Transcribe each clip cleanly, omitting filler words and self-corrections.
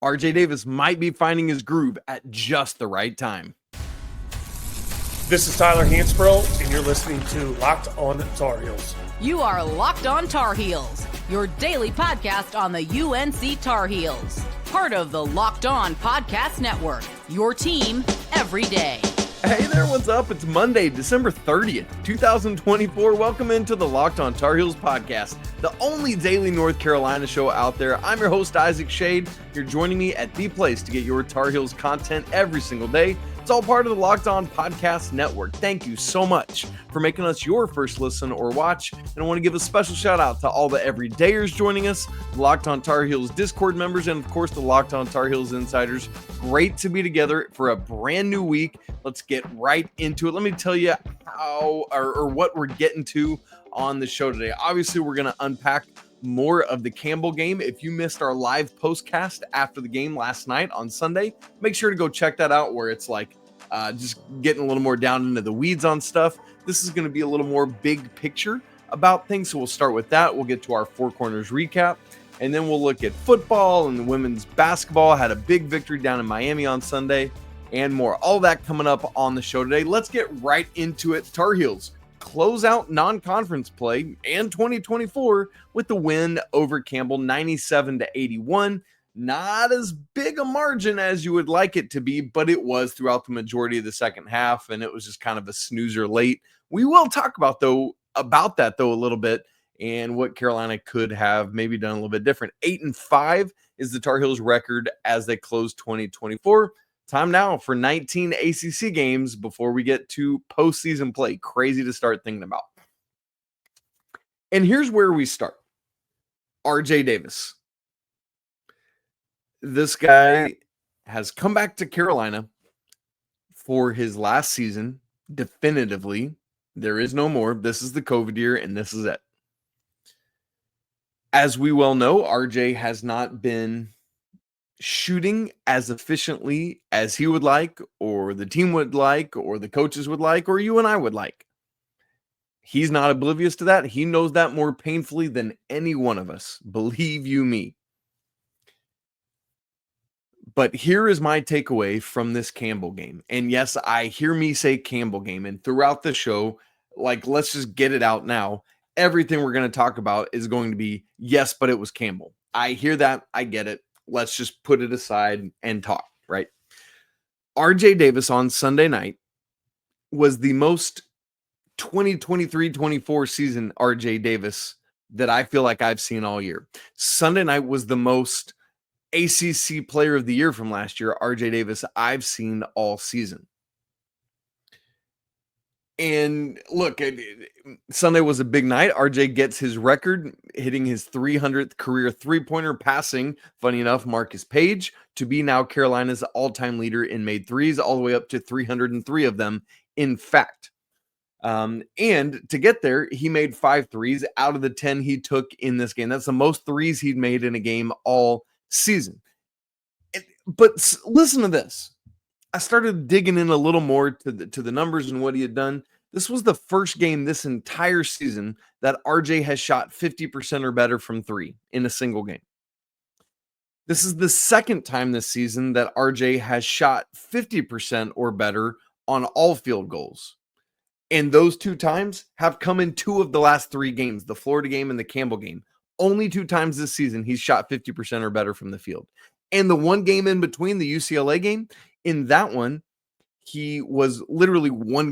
RJ Davis might be finding his groove at just the right time. This is Tyler Hansbrough, and you're listening to Locked On Tar Heels. You are Locked On Tar Heels, your daily podcast on the UNC Tar Heels. Part of the Locked On Podcast Network, your team every day. Hey there, what's up? It's Monday, December 30th, 2024. Welcome into the Locked On Tar Heels podcast, the only daily North Carolina show out there. I'm your host, Isaac Shade. You're joining me at the place to get your Tar Heels content every single day. It's all part of the Locked On Podcast Network. Thank you so much for making us your first listen or watch. And I want to give a special shout out to all the everydayers joining us, the Locked On Tar Heels Discord members, and of course the Locked On Tar Heels insiders. Great to be together for a brand new week. Let's get right into it. Let me tell you how or what we're getting to on the show today. Obviously, we're going to unpack more of the Campbell game. If you missed our live postcast after the game last night on Sunday, make sure to go check that out, where it's like just getting a little more down into the weeds on stuff. This is going to be a little more big picture about things. So we'll start with that. We'll get to our Four Corners recap, and then we'll look at football and the women's basketball. Had a big victory down in Miami on Sunday and more. All that coming up on the show today. Let's get right into it. Tar Heels close out non-conference play and 2024 with the win over Campbell, 97-81. Not as big a margin as you would like it to be, but it was throughout the majority of the second half, and it was just kind of a snoozer late. We will talk about that a little bit, and what Carolina could have maybe done a little bit different. 8-5 is the Tar Heels record as they close 2024. Time now for 19 ACC games before we get to postseason play. Crazy to start thinking about. And here's where we start. RJ Davis. This guy has come back to Carolina for his last season. Definitively, there is no more. This is the COVID year, and this is it. As we well know, RJ has not been shooting as efficiently as he would like, or the team would like, or the coaches would like, or you and I would like. He's not oblivious to that. He knows that more painfully than any one of us. Believe you me. But here is my takeaway from this Campbell game. And yes, I hear me say Campbell game. And throughout the show, like, let's just get it out now. Everything we're going to talk about is going to be, yes, but it was Campbell. I hear that. I get it. Let's just put it aside and talk, right? RJ Davis on Sunday night was the most 2023-24 season RJ Davis that I feel like I've seen all year. Sunday night was the most ACC player of the year from last year, RJ Davis, I've seen all season. And look, Sunday was a big night. RJ gets his record, hitting his 300th career three-pointer, passing, funny enough, Marcus Page, to be now Carolina's all-time leader in made threes, all the way up to 303 of them, in fact. And to get there, he made 5 threes out of the 10 he took in this game. That's the most threes he'd made in a game all season. But listen to this. I started digging in a little more to the numbers and what he had done. This was the first game this entire season that RJ has shot 50% or better from three in a single game. This is the second time this season that RJ has shot 50% or better on all field goals. And those 2 times have come in 2 of the last 3 games, the Florida game and the Campbell game. Only 2 times this season he's shot 50% or better from the field. And the one game in between, the UCLA game, in that one, he was literally one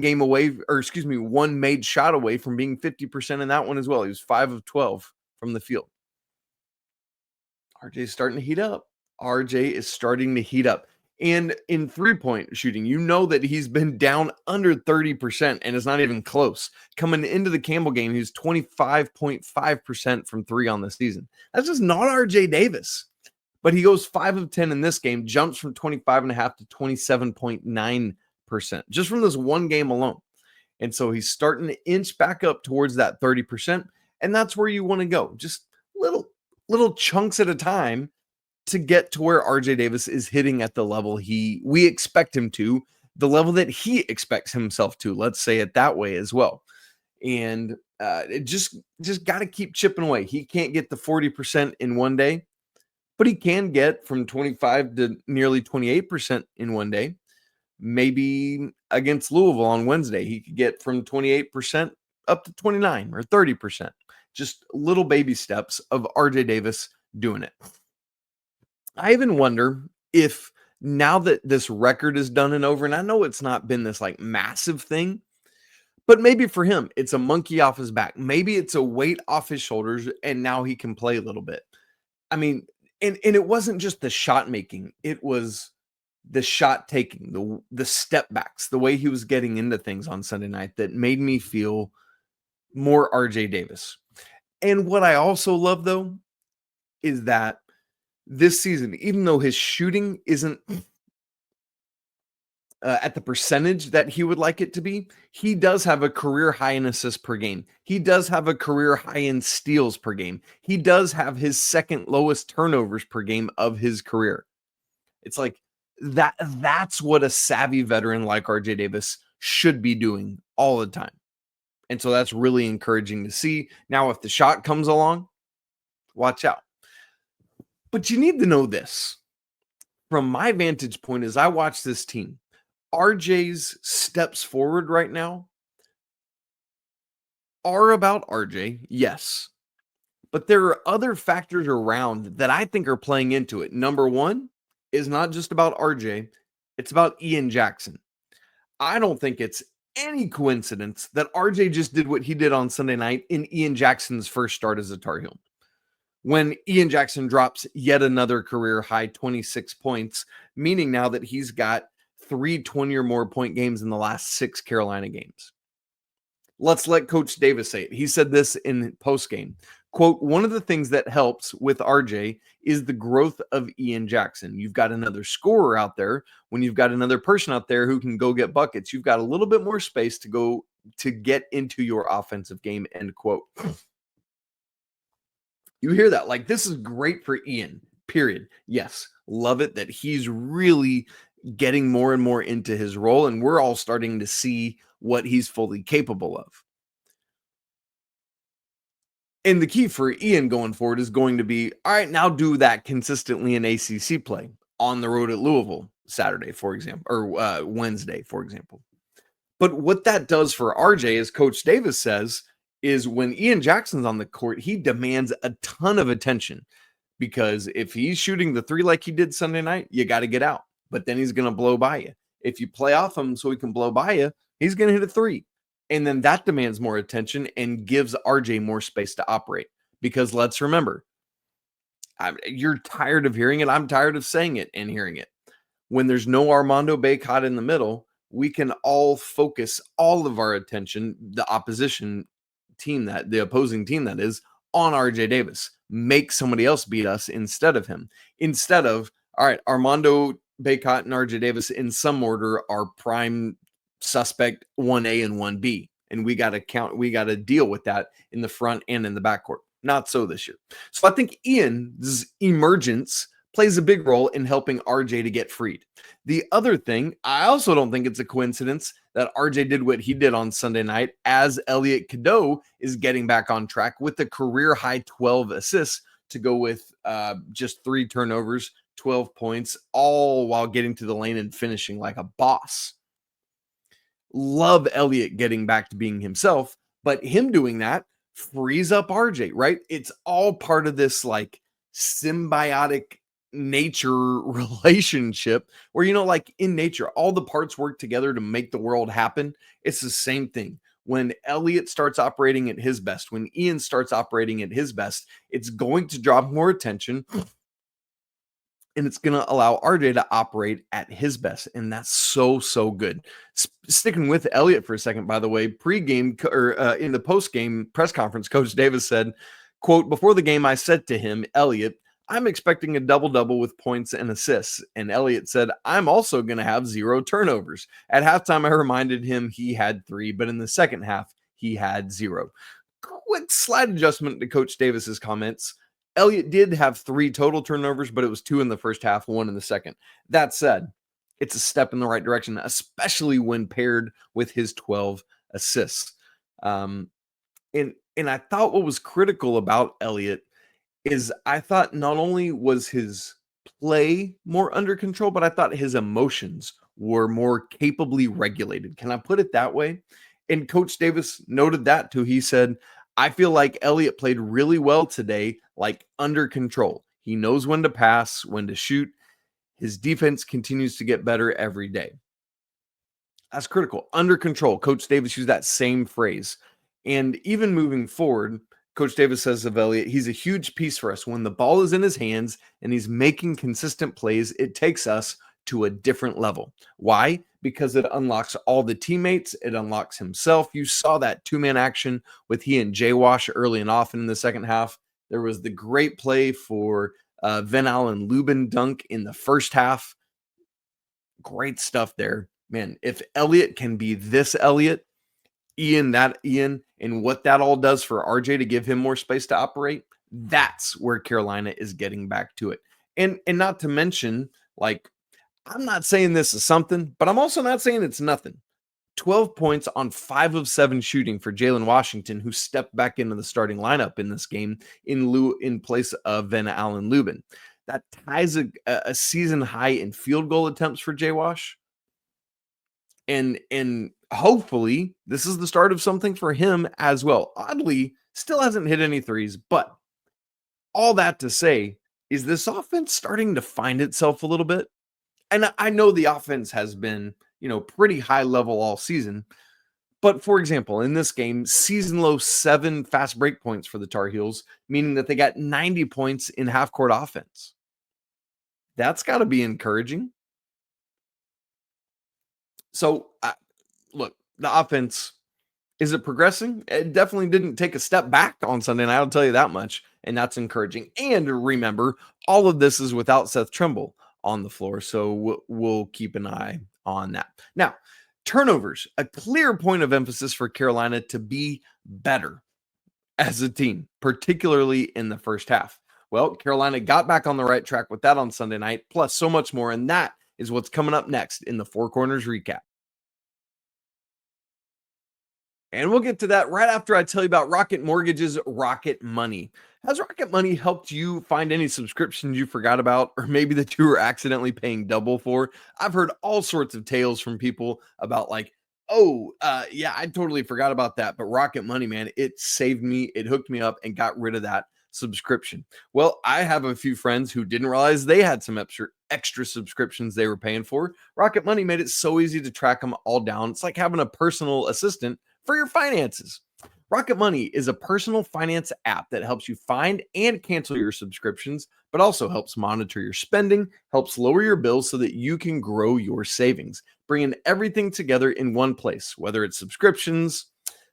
made shot away from being 50% in that one as well. He was 5 of 12 from the field. RJ is starting to heat up. And in three-point shooting, you know that he's been down under 30%, and it's not even close. Coming into the Campbell game, he's 25.5% from three on the season. That's just not RJ Davis. But he goes 5 of 10 in this game, jumps from 25.5 to 27.9%, just from this one game alone. And so he's starting to inch back up towards that 30%, and that's where you want to go. Just little chunks at a time to get to where RJ Davis is hitting at the level we expect him to, the level that he expects himself to. Let's say it that way as well. And it just got to keep chipping away. He can't get the 40% in one day, but he can get from 25 to nearly 28% in one day. Maybe against Louisville on Wednesday, he could get from 28% up to 29 or 30%. Just little baby steps of RJ Davis doing it. I even wonder if now that this record is done and over, and I know it's not been this like massive thing, but maybe for him, it's a monkey off his back. Maybe it's a weight off his shoulders, and now he can play a little bit. I mean, and it wasn't just the shot making, it was the shot taking, the step backs, the way he was getting into things on Sunday night that made me feel more RJ Davis. And what I also love, though, is that this season, even though his shooting isn't at the percentage that he would like it to be, he does have a career high in assists per game. He does have a career high in steals per game. He does have his second lowest turnovers per game of his career. It's like that's what a savvy veteran like RJ Davis should be doing all the time. And so that's really encouraging to see. Now, if the shot comes along, watch out. But you need to know this. From my vantage point as I watch this team, RJ's steps forward right now are about RJ, yes. But there are other factors around that I think are playing into it. Number one is not just about RJ, it's about Ian Jackson. I don't think it's any coincidence that RJ just did what he did on Sunday night in Ian Jackson's first start as a Tar Heel. When Ian Jackson drops yet another career high 26 points, meaning now that he's got 3 20 or more point games in the last 6 Carolina games. Let's let Coach Davis say it. He said this in postgame. Quote, one of the things that helps with RJ is the growth of Ian Jackson. You've got another scorer out there. When you've got another person out there who can go get buckets, you've got a little bit more space to go to get into your offensive game, end quote. You hear that? Like, this is great for Ian, period. Yes, love it that he's really getting more and more into his role, and we're all starting to see what he's fully capable of. And the key for Ian going forward is going to be, all right, now do that consistently in ACC play on the road at Louisville Saturday, for example, or Wednesday, for example. But what that does for RJ, as Coach Davis says, is when Ian Jackson's on the court, he demands a ton of attention, because if he's shooting the three like he did Sunday night, you got to get out. But then he's going to blow by you. If you play off him so he can blow by you, he's going to hit a three. And then that demands more attention and gives RJ more space to operate. Because let's remember, you're tired of hearing it. I'm tired of saying it and hearing it. When there's no Armando Bacot in the middle, we can all focus all of our attention, the opposition team, the opposing team that is, on RJ Davis. Make somebody else beat us instead of him. Instead of, all right, Armando Bacot and RJ Davis in some order are prime suspect 1A and 1B. And we got to deal with that in the front and in the backcourt. Not so this year. So I think Ian's emergence plays a big role in helping RJ to get freed. The other thing, I also don't think it's a coincidence that RJ did what he did on Sunday night, as Elliot Cadeau is getting back on track with a career high 12 assists to go with just 3 turnovers, 12 points, all while getting to the lane and finishing like a boss. Love Elliot getting back to being himself, but him doing that frees up RJ, right? It's all part of this like symbiotic nature relationship where, you know, like in nature, all the parts work together to make the world happen. It's the same thing. When Elliot starts operating at his best, when Ian starts operating at his best, it's going to draw more attention, and it's going to allow RJ to operate at his best. And that's so, so good. Sticking with Elliot for a second, by the way, pregame or in the postgame press conference, Coach Davis said, quote, before the game, I said to him, Elliot, I'm expecting a double-double with points and assists. And Elliot said, I'm also going to have 0 turnovers. At halftime, I reminded him he had 3, but in the second half, he had 0. Quick slight adjustment to Coach Davis's comments. Elliot did have 3 total turnovers, but it was 2 in the first half, 1 in the second. That said, it's a step in the right direction, especially when paired with his 12 assists. And I thought what was critical about Elliot is I thought not only was his play more under control, but I thought his emotions were more capably regulated. Can I put it that way? And Coach Davis noted that too. He said, I feel like Elliot played really well today, like under control. He knows when to pass, when to shoot. His defense continues to get better every day. That's critical. Under control. Coach Davis used that same phrase. And even moving forward, Coach Davis says of Elliot, he's a huge piece for us. When the ball is in his hands and he's making consistent plays, it takes us to a different level. Why? Because it unlocks all the teammates. It unlocks himself. You saw that two-man action with he and Jae'lyn early and often in the second half. There was the great play for Van Allen Lubin dunk in the first half. Great stuff there. Man, if Elliot can be this Elliot, Ian, and what that all does for RJ to give him more space to operate, that's where Carolina is getting back to it. And not to mention, like, I'm not saying this is something, but I'm also not saying it's nothing. 12 points on 5 of 7 shooting for Jalen Washington, who stepped back into the starting lineup in this game in place of Van Allen Lubin. That ties a season high in field goal attempts for J-Wash. And hopefully this is the start of something for him as well. Oddly, still hasn't hit any threes, but all that to say, is this offense starting to find itself a little bit? And I know the offense has been, pretty high level all season. But for example, in this game, season low 7 fast break points for the Tar Heels, meaning that they got 90 points in half court offense. That's got to be encouraging. So, look, the offense, is it progressing? It definitely didn't take a step back on Sunday night, I'll tell you that much, and that's encouraging. And remember, all of this is without Seth Trimble on the floor, so we'll keep an eye on that. Now, turnovers, a clear point of emphasis for Carolina to be better as a team, particularly in the first half. Well, Carolina got back on the right track with that on Sunday night, plus so much more, and that is what's coming up next in the Four Corners recap. And we'll get to that right after I tell you about Rocket Mortgage's Rocket Money. Has Rocket Money helped you find any subscriptions you forgot about, or maybe that you were accidentally paying double for? I've heard all sorts of tales from people about yeah, I totally forgot about that. But Rocket Money, man, it saved me. It hooked me up and got rid of that subscription. Well, I have a few friends who didn't realize they had some extra subscriptions they were paying for. Rocket Money made it so easy to track them all down. It's like having a personal assistant for your finances. Rocket Money is a personal finance app that helps you find and cancel your subscriptions, but also helps monitor your spending, helps lower your bills so that you can grow your savings, bringing everything together in one place, whether it's subscriptions,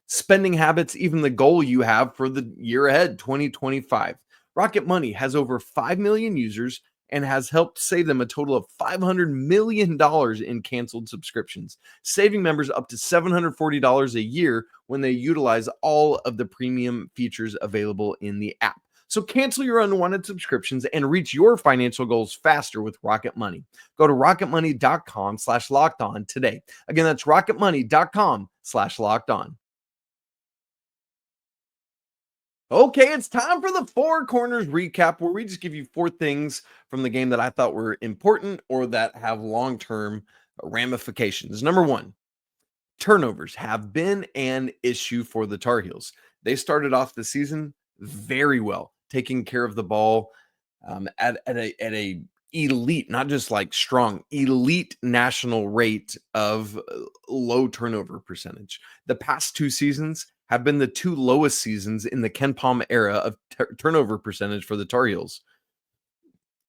spending habits, even the goal you have for the year ahead, 2025. Rocket Money has over 5 million users and has helped save them a total of $500 million in canceled subscriptions, saving members up to $740 a year when they utilize all of the premium features available in the app. So cancel your unwanted subscriptions and reach your financial goals faster with Rocket Money. Go to rocketmoney.com/lockedon today. Again, that's rocketmoney.com/lockedon. Okay, it's time for the Four Corners recap, where we just give you 4 things from the game that I thought were important or that have long-term ramifications. Number 1, turnovers have been an issue for the Tar Heels. They started off the season very well, taking care of the ball at a elite, not just like strong, elite national rate of low turnover percentage. The past 2 seasons have been the 2 lowest seasons in the Ken Palm era of turnover percentage for the Tar Heels.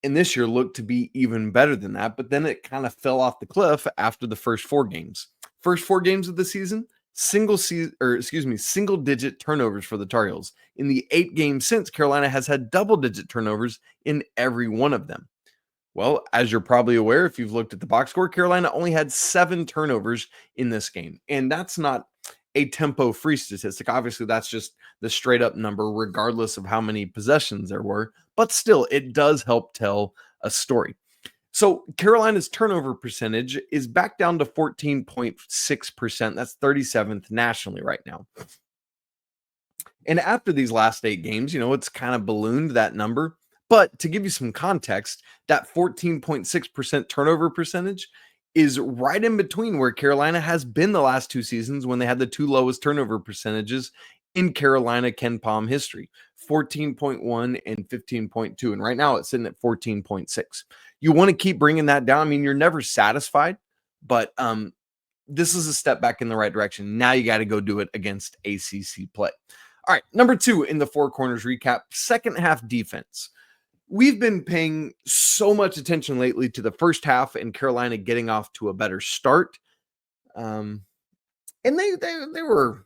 And this year looked to be even better than that, but then it kind of fell off the cliff after the first 4 games. First 4 games of the season, single digit turnovers for the Tar Heels. In the 8 games since, Carolina has had double-digit turnovers in every one of them. Well, as you're probably aware, if you've looked at the box score, Carolina only had 7 turnovers in this game. And that's not a tempo-free statistic. Obviously, that's just the straight-up number, regardless of how many possessions there were. But still, it does help tell a story. So Carolina's turnover percentage is back down to 14.6%. That's 37th nationally right now. And after these last 8 games, it's kind of ballooned that number. But to give you some context, that 14.6% turnover percentage is right in between where Carolina has been the last 2 seasons when they had the 2 lowest turnover percentages in Carolina Ken Palm history, 14.1 and 15.2. And right now it's sitting at 14.6. You want to keep bringing that down. I mean, you're never satisfied, but this is a step back in the right direction. Now you got to go do it against ACC play. All right, number 2 in the Four Corners recap, second half defense. We've been paying so much attention lately to the first half and Carolina getting off to a better start. And they were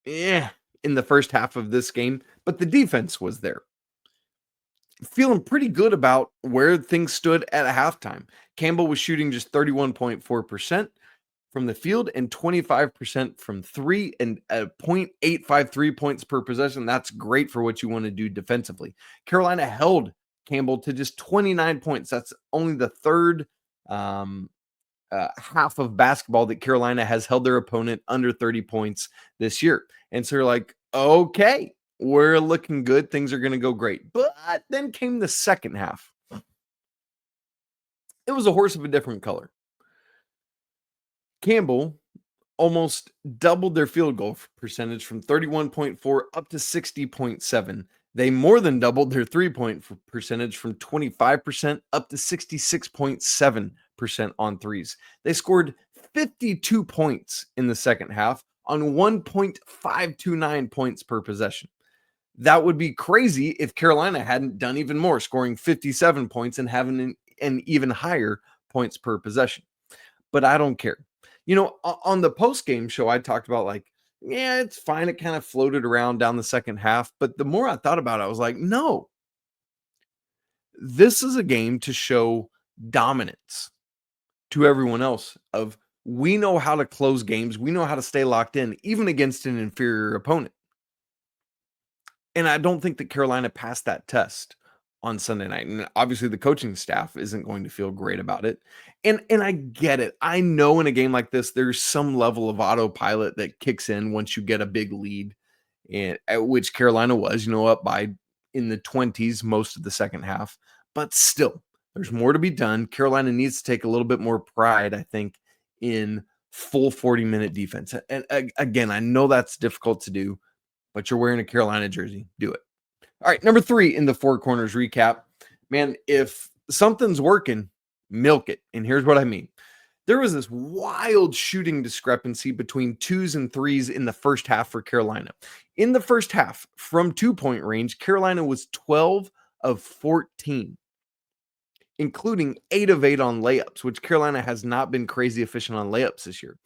in the first half of this game, but the defense was there. Feeling pretty good about where things stood at halftime. Campbell was shooting just 31.4% from the field and 25% from 3 and 0.853 points per possession. That's great for what you want to do defensively. Carolina held Campbell to just 29 points. That's only the third half of basketball that Carolina has held their opponent under 30 points this year. And so you're like, okay, we're looking good. Things are going to go great. But then came the second half. It was a horse of a different color. Campbell almost doubled their field goal percentage from 31.4 up to 60.7. They more than doubled their three-point percentage from 25% up to 66.7% on threes. They scored 52 points in the second half on 1.529 points per possession. That would be crazy if Carolina hadn't done even more, scoring 57 points and having an even higher points per possession. But I don't care. On the post-game show, I talked about it's fine. It kind of floated around down the second half. But the more I thought about it, I was like, no. This is a game to show dominance to everyone else of we know how to close games. We know how to stay locked in, even against an inferior opponent. And I don't think that Carolina passed that test on Sunday night. And obviously the coaching staff isn't going to feel great about it. And I get it. I know in a game like this, there's some level of autopilot that kicks in once you get a big lead, and at which Carolina was, up by in the 20s most of the second half. But still, there's more to be done. Carolina needs to take a little bit more pride, I think, in full 40-minute defense. And again, I know that's difficult to do, but you're wearing a Carolina jersey. Do it. All right, number 3 in the Four Corners recap. Man, if something's working, milk it. And here's what I mean. There was this wild shooting discrepancy between 2s and 3s in the first half for Carolina. In the first half, from 2-point range, Carolina was 12 of 14, including 8 of 8 on layups, which Carolina has not been crazy efficient on layups this year.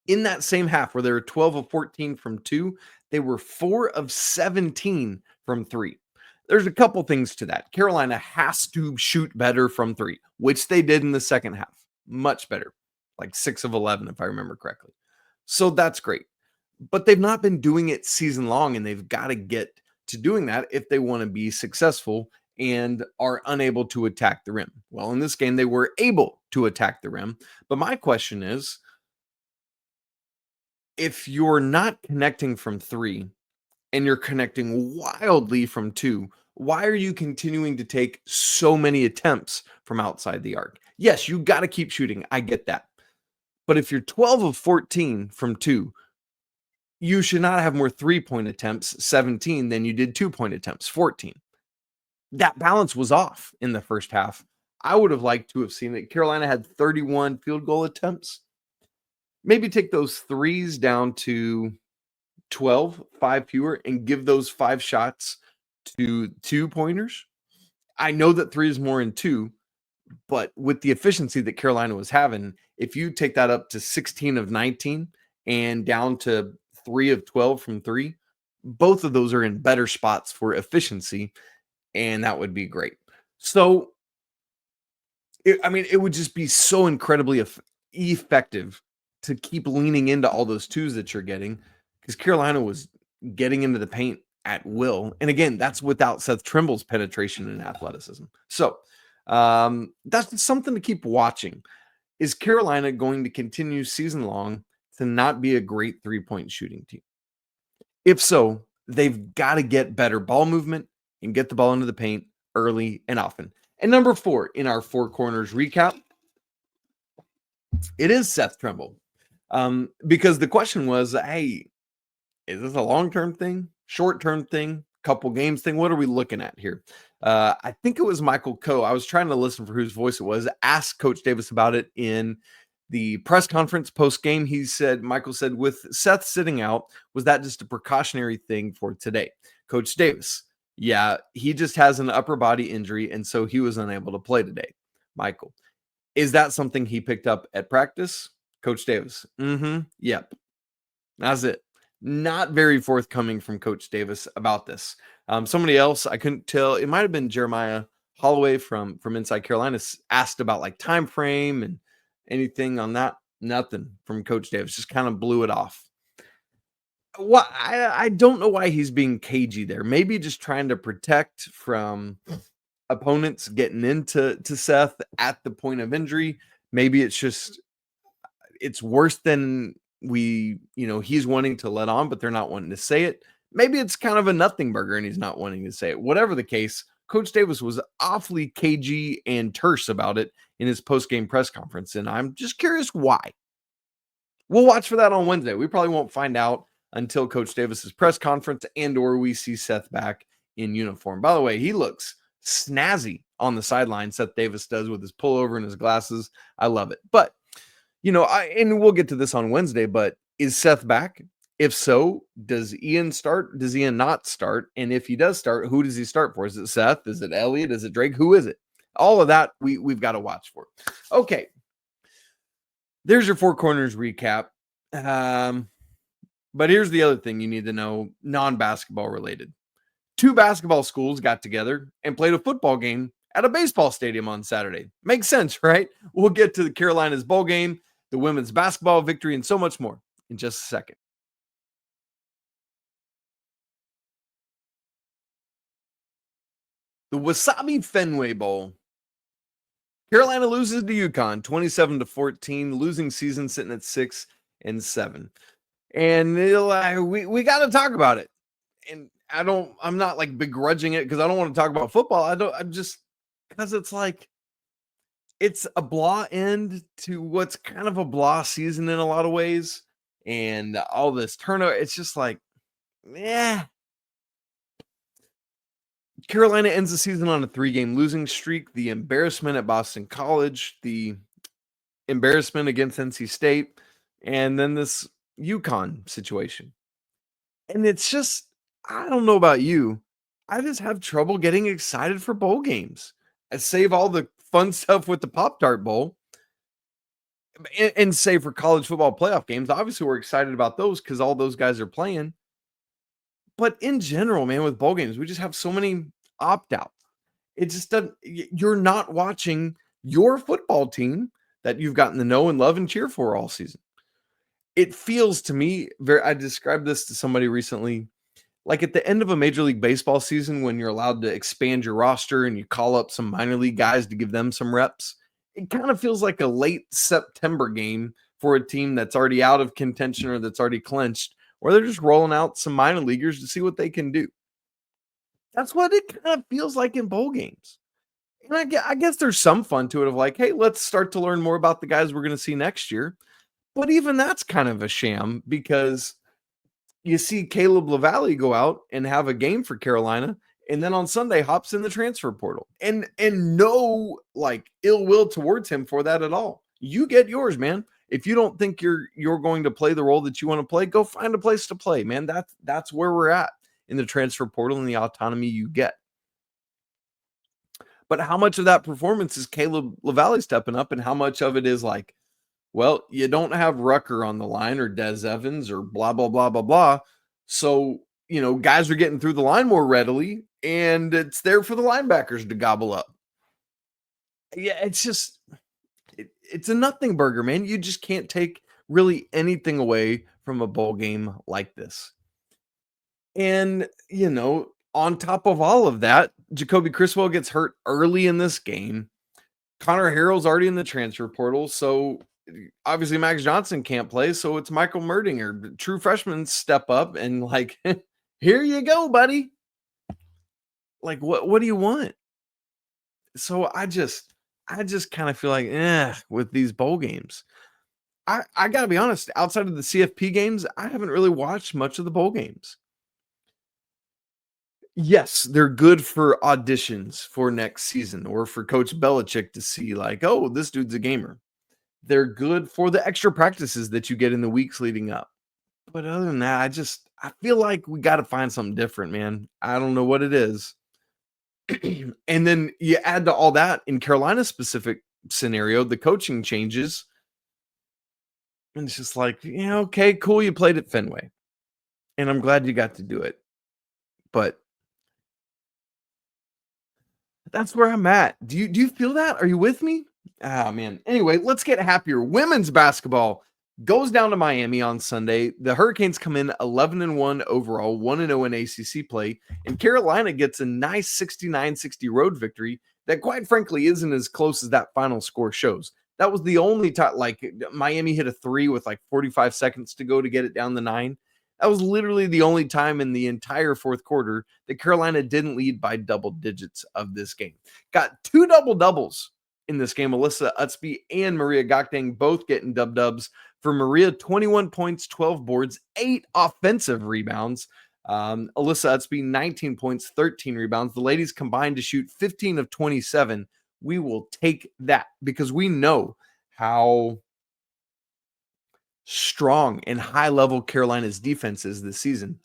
In that same half where they were 12 of 14 from 2, they were 4 of 17 from 3. There's a couple things to that. Carolina has to shoot better from 3, which they did in the second half. Much better. Like 6 of 11, if I remember correctly. So that's great. But they've not been doing it season long, and they've got to get to doing that if they want to be successful and are unable to attack the rim. Well, in this game, they were able to attack the rim. But my question is, if you're not connecting from 3 and you're connecting wildly from 2, why are you continuing to take so many attempts from outside the arc? Yes, you got to keep shooting. I get that. But if you're 12 of 14 from 2, you should not have more 3-point attempts, 17, than you did 2-point attempts, 14. That balance was off in the first half. I would have liked to have seen it. Carolina had 31 field goal attempts. Maybe take those 3s down to 12, 5 fewer, and give those 5 shots to 2-pointers. I know that 3 is more in 2, but with the efficiency that Carolina was having, if you take that up to 16 of 19 and down to 3 of 12 from 3, both of those are in better spots for efficiency, and that would be great. So, it would just be so incredibly effective to keep leaning into all those 2s that you're getting, because Carolina was getting into the paint at will. And again, that's without Seth Trimble's penetration and athleticism. So that's something to keep watching. Is Carolina going to continue season long to not be a great 3-point shooting team? If so, they've got to get better ball movement and get the ball into the paint early and often. And number 4 in our Four Corners recap, it is Seth Trimble. Because the question was, hey, is this a long-term thing, short-term thing, couple games thing? What are we looking at here? I think it was Michael Coe. I was trying to listen for whose voice it was. Asked Coach Davis about it in the press conference post-game. Michael said, with Seth sitting out, was that just a precautionary thing for today? Coach Davis, yeah, he just has an upper body injury, and so he was unable to play today. Michael, is that something he picked up at practice? Coach Davis, yep. That's it. Not very forthcoming from Coach Davis about this. Somebody else, I couldn't tell. It might have been Jeremiah Holloway from Inside Carolina, asked about like time frame and anything on that. Nothing from Coach Davis. Just kind of blew it off. I don't know why he's being cagey there. Maybe just trying to protect from opponents getting into Seth at the point of injury. Maybe it's worse than he's wanting to let on, but they're not wanting to say it. Maybe it's kind of a nothing burger and he's not wanting to say it. Whatever the case, Coach Davis was awfully cagey and terse about it in his post-game press conference, and I'm just curious why. We'll watch for that on Wednesday. We probably won't find out until Coach Davis's press conference or we see Seth back in uniform. By the way, he looks snazzy on the sideline, Seth Davis does, with his pullover and his glasses. I love it. But and we'll get to this on Wednesday, but is Seth back? If so, does Ian start? Does Ian not start? And if he does start, who does he start for? Is it Seth? Is it Elliot? Is it Drake? Who is it? All of that we've got to watch for. Okay. There's your Four Corners recap. But here's the other thing you need to know, non-basketball related. 2 basketball schools got together and played a football game at a baseball stadium on Saturday. Makes sense, right? We'll get to the Carolinas bowl game, the women's basketball victory, and so much more in just a second. The Wasabi Fenway Bowl. Carolina loses to UConn 27-14, losing season sitting at 6-7. And we got to talk about it. And I'm not like begrudging it because I don't want to talk about football. Because it's like, it's a blah end to what's kind of a blah season in a lot of ways. And all this turnover, it's just like, Carolina ends the season on a 3-game losing streak. The embarrassment at Boston College, the embarrassment against NC State, and then this UConn situation. And it's just, I don't know about you, I just have trouble getting excited for bowl games. I save all the fun stuff with the Pop-Tart Bowl and save for college football playoff games. Obviously, we're excited about those because all those guys are playing. But in general, man, with bowl games, we just have so many opt-outs. It just doesn't, you're not watching your football team that you've gotten to know and love and cheer for all season. It feels to me, I described this to somebody recently, like at the end of a Major League Baseball season when you're allowed to expand your roster and you call up some minor league guys to give them some reps. It kind of feels like a late September game for a team that's already out of contention or that's already clinched, or they're just rolling out some minor leaguers to see what they can do. That's what it kind of feels like in bowl games. And I guess there's some fun to it of like, hey, let's start to learn more about the guys we're going to see next year. But even that's kind of a sham because you see Caleb LaValle go out and have a game for Carolina, and then on Sunday hops in the transfer portal. And no like ill will towards him for that at all. You get yours, man. If you don't think you're going to play the role that you want to play, go find a place to play, man. That's where we're at in the transfer portal and the autonomy you get. But how much of that performance is Caleb LaValle stepping up, and how much of it is like, well, you don't have Rucker on the line or Des Evans or blah, blah, blah, blah, blah. So, guys are getting through the line more readily, and it's there for the linebackers to gobble up. Yeah, it's just, it's a nothing burger, man. You just can't take really anything away from a bowl game like this. And, on top of all of that, Jacoby Criswell gets hurt early in this game. Connor Harrell's already in the transfer portal. So obviously Max Johnson can't play, so it's Michael Merdinger. True freshmen step up and like, here you go, buddy. Like, what do you want? So I just kind of feel like, with these bowl games. I gotta be honest, outside of the CFP games, I haven't really watched much of the bowl games. Yes, they're good for auditions for next season or for Coach Belichick to see, like, oh, this dude's a gamer. They're good for the extra practices that you get in the weeks leading up. But other than that, I feel like we got to find something different, man. I don't know what it is. And then you add to all that in Carolina specific scenario, the coaching changes. And it's just like, yeah, okay, cool. You played at Fenway. And I'm glad you got to do it. But that's where I'm at. Do you feel that? Are you with me? Ah, man. Anyway, let's get happier. Women's basketball goes down to Miami on Sunday. The Hurricanes come in 11-1 overall, 1-0 in ACC play, and Carolina gets a nice 69-60 road victory that, quite frankly, isn't as close as that final score shows. That was the only time, like, Miami hit a 3 with like 45 seconds to go to get it down to 9. That was literally the only time in the entire fourth quarter that Carolina didn't lead by double digits of this game. Got 2 double-doubles in this game. Alyssa, Ustby, and Maria Gakdeng both getting dubs. For Maria, 21 points, 12 boards, 8 offensive rebounds. Alyssa Ustby, 19 points, 13 rebounds. The ladies combined to shoot 15 of 27. We will take that because we know how strong and high level Carolina's defense is this season.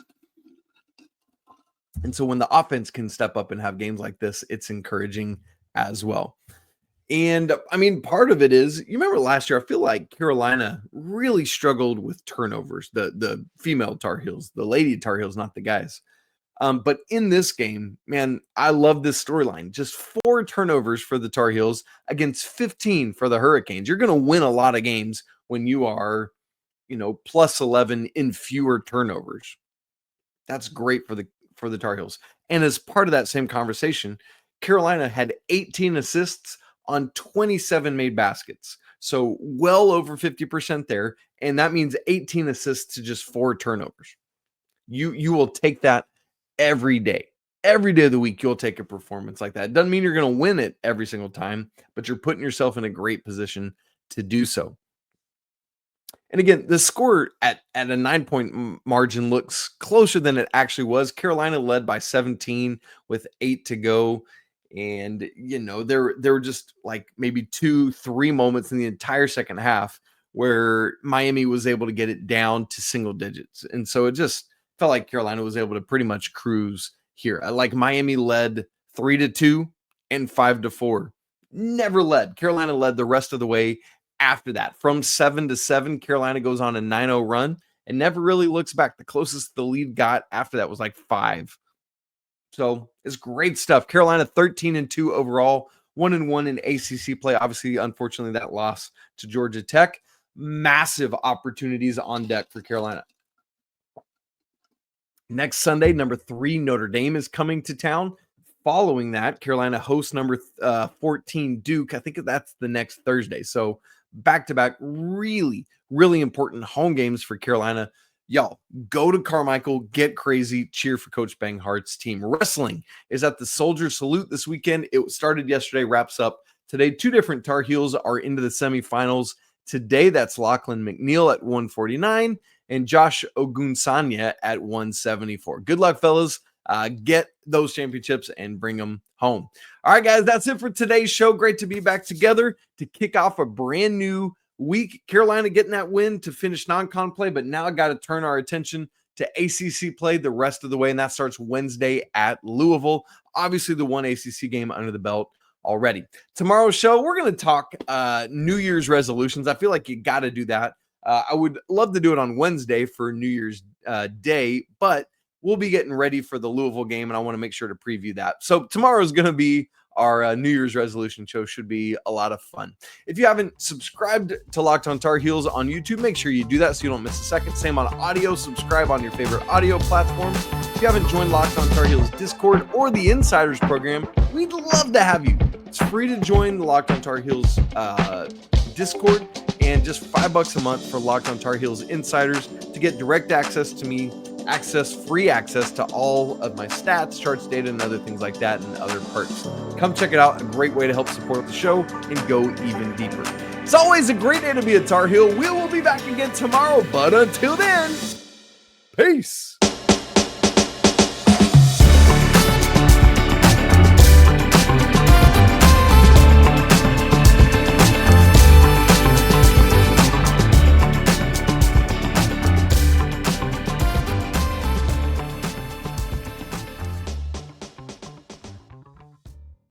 And so when the offense can step up and have games like this, it's encouraging as well. And I mean, part of it is, you remember last year, I feel like Carolina really struggled with turnovers, the female Tar Heels, the lady Tar Heels, not the guys. But in this game, man, I love this storyline. Just 4 turnovers for the Tar Heels against 15 for the Hurricanes. You're going to win a lot of games when you are, plus 11 in fewer turnovers. That's great for the Tar Heels. And as part of that same conversation, Carolina had 18 assists on 27 made baskets. So well over 50% there. And that means 18 assists to just 4 turnovers. You will take that every day. Every day of the week, you'll take a performance like that. It doesn't mean you're going to win it every single time, but you're putting yourself in a great position to do so. And again, the score at a 9-point margin looks closer than it actually was. Carolina led by 17 with 8 to go. And, there were just like maybe 2-3 moments in the entire second half where Miami was able to get it down to single digits. And so it just felt like Carolina was able to pretty much cruise here. Like Miami led 3-2 and 5-4. Never led. Carolina led the rest of the way after that. From 7-7, Carolina goes on a 9-0 run and never really looks back. The closest the lead got after that was like 5. So it's great stuff. Carolina 13-2 overall, 1-1 in ACC play. Obviously, unfortunately, that loss to Georgia Tech. Massive opportunities on deck for Carolina. Next Sunday, number 3 Notre Dame is coming to town. Following that, Carolina hosts number 14 Duke. I think that's the next Thursday. So back-to-back, really, really important home games for Carolina. Y'all, go to Carmichael, get crazy, cheer for Coach Banghart's team. Wrestling is at the Soldier Salute this weekend. It started yesterday, wraps up today. 2 different Tar Heels are into the semifinals today. That's Lachlan McNeil at 149 and Josh Ogunsanya at 174. Good luck, fellas. Get those championships and bring them home. All right, guys, that's it for today's show. Great to be back together to kick off a brand new week. Carolina getting that win to finish non-con play, but now I got to turn our attention to ACC play the rest of the way, and that starts Wednesday at Louisville. Obviously, the one ACC game under the belt already. Tomorrow's show, we're going to talk New Year's resolutions. I feel like you got to do that. I would love to do it on Wednesday for New Year's Day, but we'll be getting ready for the Louisville game, and I want to make sure to preview that. So tomorrow is going to be our New Year's resolution show. Should be a lot of fun. If you haven't subscribed to Locked on Tar Heels on YouTube, make sure you do that so you don't miss a second. Same on audio. Subscribe on your favorite audio platforms. If you haven't joined Locked on Tar Heels Discord or the Insiders program, we'd love to have you. It's free to join the Locked on Tar Heels Discord, and just $5 a month for Locked On Tar Heels insiders to get direct access to me, free access to all of my stats, charts, data, and other things like that, and other perks. Come check it out. A great way to help support the show and go even deeper. It's always a great day to be a Tar Heel. We will be back again tomorrow, but until then, peace.